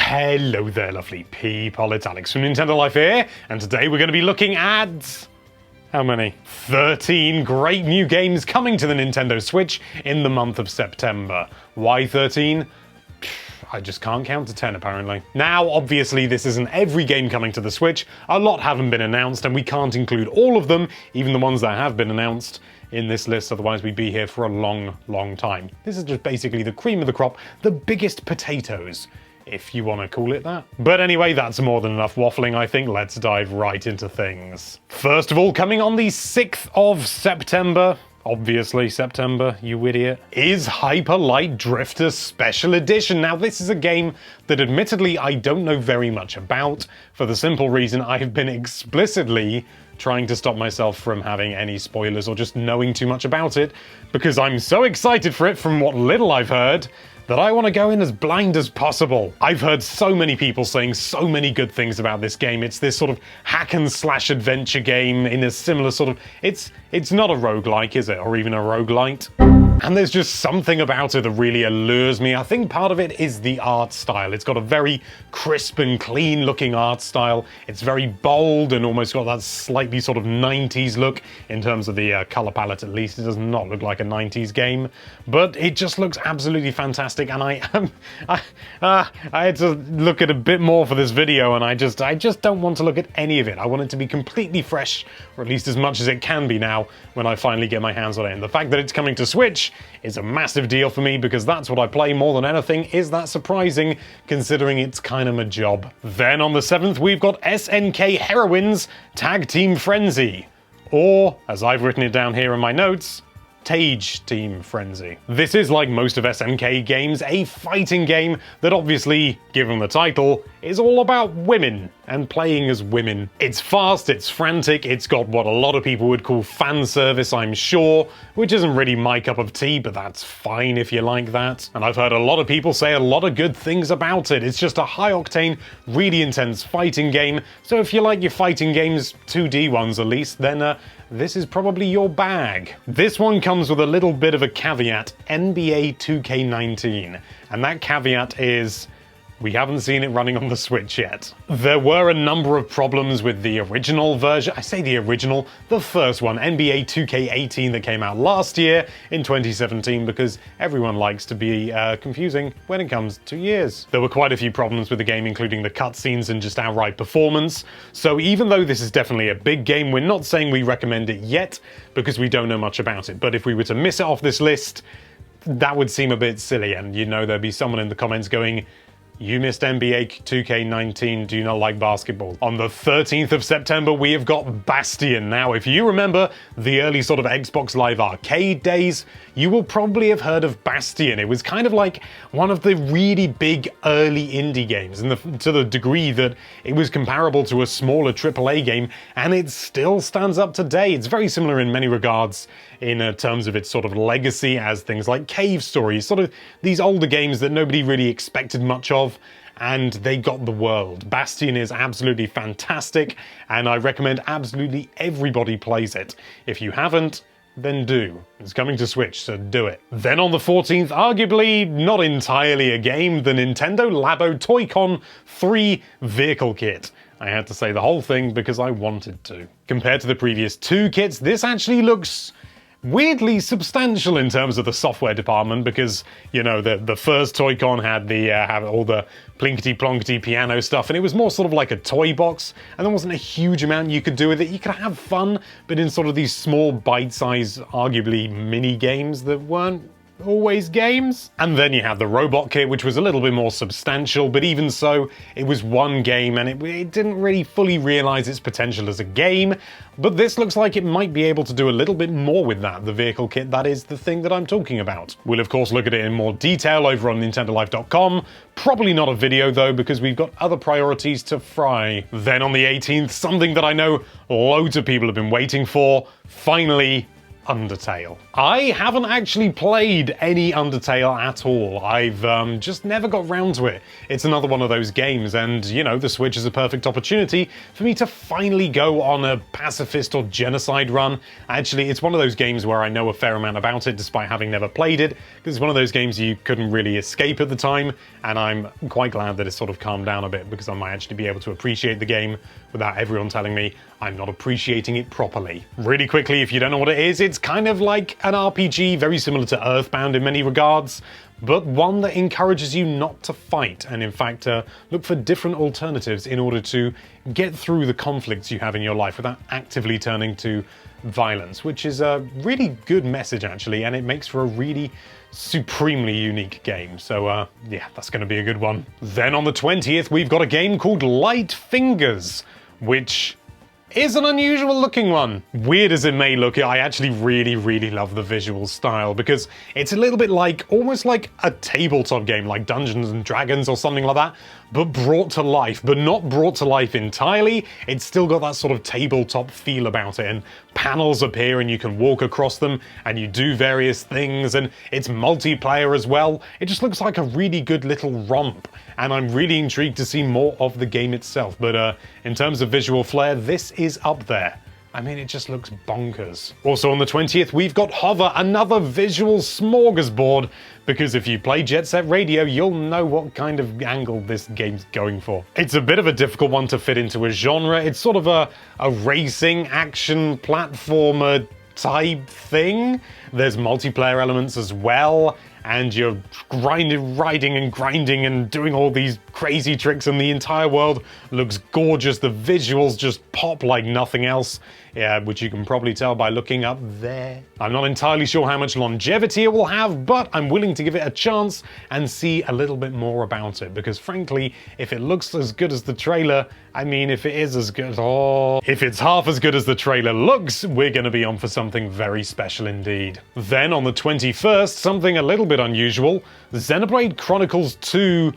Hello there, lovely people. It's Alex from Nintendo Life here, and today we're going to be looking at... how many? 13 great new games coming to the Nintendo Switch in the month of September. Why 13? I just can't count to 10, apparently. Now, obviously, this isn't every game coming to the Switch. A lot haven't been announced, and we can't include all of them, even the ones that have been announced, in this list, otherwise we'd be here for a long, long time. This is just basically the cream of the crop, the biggest potatoes, if you want to call it that. But anyway, that's more than enough waffling, I think. Let's dive right into things. First of all, coming on the 6th of September, obviously September, you idiot, is Hyper Light Drifter Special Edition. Now, this is a game that admittedly I don't know very much about, for the simple reason I have been explicitly trying to stop myself from having any spoilers or just knowing too much about it, because I'm so excited for it from what little I've heard that I want to go in as blind as possible. I've heard so many people saying so many good things about this game. It's this sort of hack and slash adventure game in a similar sort of... It's not a roguelike, is it? Or even a roguelite? And there's just something about it that really allures me. I think part of it is the art style. It's got a very crisp and clean looking art style. It's very bold and almost got that slightly sort of 90s look in terms of the color palette, at least. It does not look like a 90s game, but it just looks absolutely fantastic. And I had to look at a bit more for this video, and I just don't want to look at any of it. I want it to be completely fresh, or at least as much as it can be now when I finally get my hands on it. And the fact that it's coming to Switch is a massive deal for me, because that's what I play more than anything. Is that surprising, considering it's kind of my job? Then on the 7th, we've got SNK Heroines Tag Team Frenzy, or, as I've written it down here in my notes, Tage Team Frenzy. This is, like most of SNK games, a fighting game that obviously, given the title, is all about women and playing as women. It's fast, it's frantic, it's got what a lot of people would call fan service, I'm sure, which isn't really my cup of tea, but that's fine if you like that. And I've heard a lot of people say a lot of good things about it. It's just a high-octane, really intense fighting game, so if you like your fighting games, 2D ones at least, then this is probably your bag. This one comes with a little bit of a caveat, NBA 2K19, and that caveat is we haven't seen it running on the Switch yet. There were a number of problems with the original version. I say the original, the first one, NBA 2K18, that came out last year in 2017, because everyone likes to be confusing when it comes to years. There were quite a few problems with the game, including the cutscenes and just outright performance. So even though this is definitely a big game, we're not saying we recommend it yet, because we don't know much about it. But if we were to miss it off this list, that would seem a bit silly, and you know there'd be someone in the comments going, "You missed NBA 2K19, do you not like basketball?" On the 13th of September, we have got Bastion. Now, if you remember the early sort of Xbox Live Arcade days, you will probably have heard of Bastion. It was kind of like one of the really big early indie games, and to the degree that it was comparable to a smaller AAA game, and it still stands up today. It's very similar in many regards in terms of its sort of legacy as things like Cave Story, sort of these older games that nobody really expected much of, and they got the world. Bastion is absolutely fantastic, and I recommend absolutely everybody plays it. If you haven't, then do. It's coming to Switch, so do it. Then on the 14th, arguably not entirely a game, the Nintendo Labo Toy-Con 3 Vehicle Kit. I had to say the whole thing because I wanted to. Compared to the previous two kits, this actually looks weirdly substantial in terms of the software department, because, you know, the first Toy-Con had all the plinkety-plonkety piano stuff, and it was more sort of like a toy box, and there wasn't a huge amount you could do with it. You could have fun, but in sort of these small, bite-sized, arguably mini games that weren't always games. And then you had the robot kit, which was a little bit more substantial, but even so, it was one game, and it didn't really fully realize its potential as a game. But this looks like it might be able to do a little bit more with that, the vehicle kit. That is the thing that I'm talking about. We'll of course look at it in more detail over on NintendoLife.com. Probably not a video though, because we've got other priorities to fry. Then on the 18th, something that I know loads of people have been waiting for, finally, Undertale. I haven't actually played any Undertale at all. I've just never got round to it. It's another one of those games, and you know, the Switch is a perfect opportunity for me to finally go on a pacifist or genocide run. Actually, it's one of those games where I know a fair amount about it despite having never played it, because it's one of those games you couldn't really escape at the time, and I'm quite glad that it's sort of calmed down a bit, because I might actually be able to appreciate the game without everyone telling me I'm not appreciating it properly. Really quickly, if you don't know what it is, it's kind of like an RPG, very similar to Earthbound in many regards, but one that encourages you not to fight, and in fact look for different alternatives in order to get through the conflicts you have in your life without actively turning to violence, which is a really good message actually, and it makes for a really supremely unique game. So yeah, that's going to be a good one. Then on the 20th, we've got a game called Light Fingers, which is an unusual looking one. Weird as it may look, I actually really love the visual style, because it's a little bit like, almost like a tabletop game, like Dungeons and Dragons or something like that, but brought to life, but not brought to life entirely. It's still got that sort of tabletop feel about it, and panels appear and you can walk across them and you do various things, and it's multiplayer as well. It just looks like a really good little romp, and I'm really intrigued to see more of the game itself. But in terms of visual flair, this is up there. I mean, it just looks bonkers. Also on the 20th, we've got Hover, another visual smorgasbord, because if you play Jet Set Radio, you'll know what kind of angle this game's going for. It's a bit of a difficult one to fit into a genre. It's sort of a racing action platformer type thing. There's multiplayer elements as well, and you're riding and grinding and doing all these crazy tricks, and the entire world looks gorgeous. The visuals just pop like nothing else, yeah, which you can probably tell by looking up there. I'm not entirely sure how much longevity it will have, but I'm willing to give it a chance and see a little bit more about it, because frankly, if it looks as good as the trailer, I mean, if it is as good, if it's half as good as the trailer looks, we're going to be on for something very special indeed. Then on the 21st, something a little bit unusual, Xenoblade Chronicles 2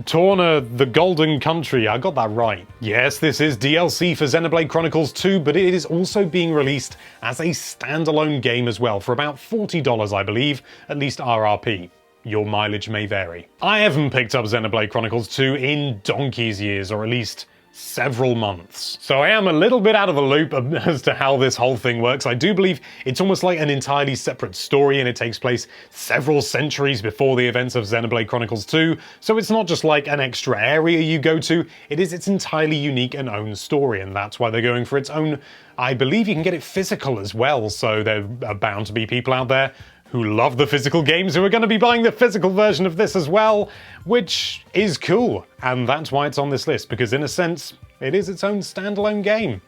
Toerner, the Golden Country. I got that right. Yes, this is DLC for Xenoblade Chronicles 2, but it is also being released as a standalone game as well for about $40, I believe, at least RRP. Your mileage may vary. I haven't picked up Xenoblade Chronicles 2 in donkey's years, or at least several months. So I am a little bit out of the loop as to how this whole thing works. I do believe it's almost like an entirely separate story, and it takes place several centuries before the events of Xenoblade Chronicles 2, so it's not just like an extra area you go to, it is its entirely unique and own story, and that's why they're going for its own. I believe you can get it physical as well, so there are bound to be people out there who love the physical games who are going to be buying the physical version of this as well, which is cool. And that's why it's on this list, because in a sense, it is its own standalone game.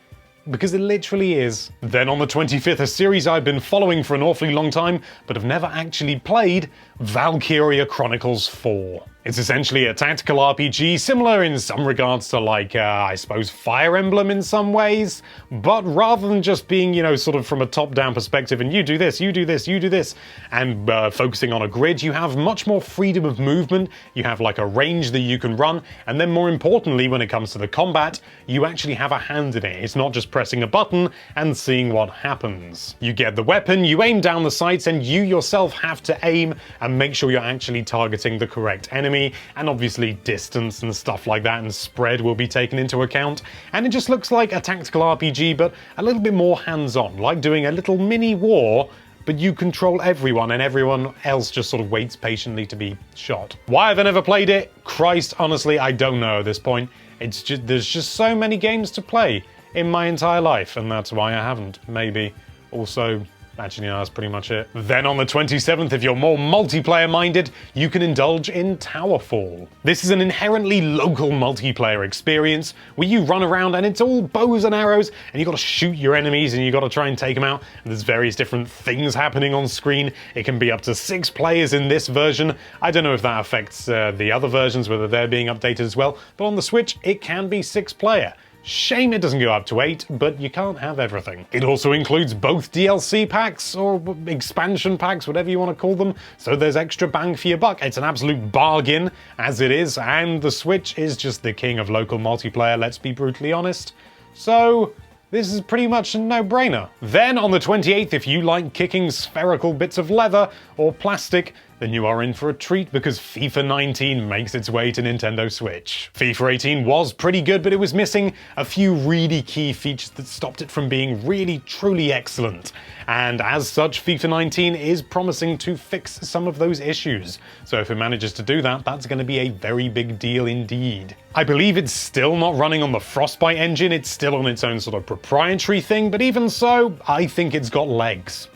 Because it literally is. Then on the 25th, a series I've been following for an awfully long time, but have never actually played, Valkyria Chronicles 4. It's essentially a tactical RPG, similar in some regards to like, I suppose, Fire Emblem in some ways, but rather than just being, you know, sort of from a top-down perspective and you do this, you do this, you do this, and focusing on a grid, you have much more freedom of movement, you have like a range that you can run, and then more importantly, when it comes to the combat, you actually have a hand in it. It's not just pressing a button and seeing what happens. You get the weapon, you aim down the sights, and you yourself have to aim and make sure you're actually targeting the correct enemy, and obviously distance and stuff like that and spread will be taken into account, and it just looks like a tactical RPG but a little bit more hands-on, like doing a little mini war, but you control everyone and everyone else just sort of waits patiently to be shot. Why have I never played it? Christ, honestly, I don't know at this point. It's just, there's just so many games to play in my entire life, and that's why I haven't, maybe. Also, actually, no, that's pretty much it. Then on the 27th, if you're more multiplayer-minded, you can indulge in Towerfall. This is an inherently local multiplayer experience where you run around and it's all bows and arrows, and you gotta shoot your enemies and you gotta try and take them out. And there's various different things happening on screen. It can be up to 6 players in this version. I don't know if that affects the other versions, whether they're being updated as well, but on the Switch, it can be 6 player. Shame it doesn't go up to 8, but you can't have everything. It also includes both DLC packs, or expansion packs, whatever you want to call them, so there's extra bang for your buck. It's an absolute bargain, as it is, and the Switch is just the king of local multiplayer, let's be brutally honest. So, this is pretty much a no-brainer. Then on the 28th, if you like kicking spherical bits of leather or plastic, then you are in for a treat because FIFA 19 makes its way to Nintendo Switch. FIFA 18 was pretty good, but it was missing a few really key features that stopped it from being really, truly excellent. And as such, FIFA 19 is promising to fix some of those issues. So if it manages to do that, that's going to be a very big deal indeed. I believe it's still not running on the Frostbite engine, it's still on its own sort of proprietary thing, but even so, I think it's got legs.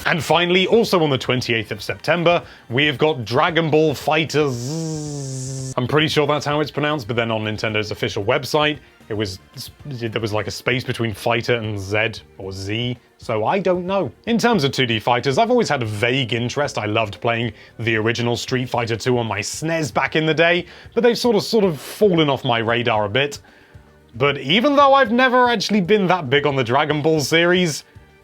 And finally, also on the 28th of September, we have got Dragon Ball FighterZ. I'm pretty sure that's how it's pronounced, but then on Nintendo's official website, there was like a space between fighter and Z or Z, so I don't know. In terms of 2D fighters, I've always had a vague interest. I loved playing the original Street Fighter 2 on my SNES back in the day, but they've sort of fallen off my radar a bit. But even though I've never actually been that big on the Dragon Ball series,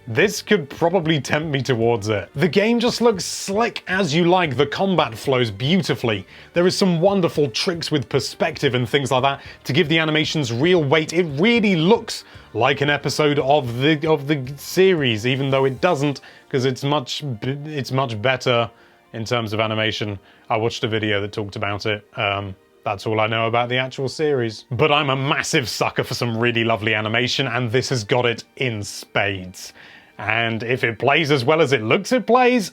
this could probably tempt me towards it. The game just looks slick as you like, the combat flows beautifully. There is some wonderful tricks with perspective and things like that to give the animations real weight. It really looks like an episode of the series, even though it doesn't, because it's much better in terms of animation. I watched a video that talked about it. That's all I know about the actual series. But I'm a massive sucker for some really lovely animation, and this has got it in spades. And if it plays as well as it looks it plays,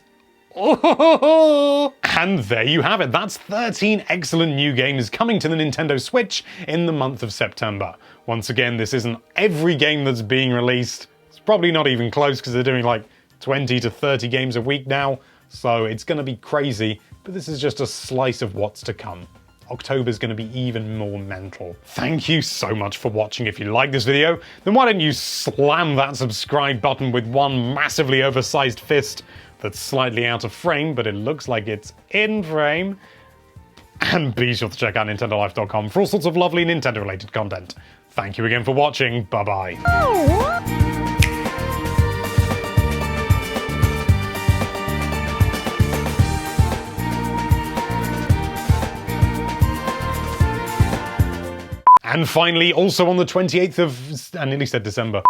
oh! And there you have it. That's 13 excellent new games coming to the Nintendo Switch in the month of September. Once again, this isn't every game that's being released. It's probably not even close because they're doing like 20 to 30 games a week now. So it's going to be crazy, but this is just a slice of what's to come. October's going to be even more mental. Thank you so much for watching. If you like this video, then why don't you slam that subscribe button with one massively oversized fist that's slightly out of frame, but it looks like it's in frame. And be sure to check out NintendoLife.com for all sorts of lovely Nintendo-related content. Thank you again for watching. Bye-bye. And finally, also on the 28th of... I nearly said December.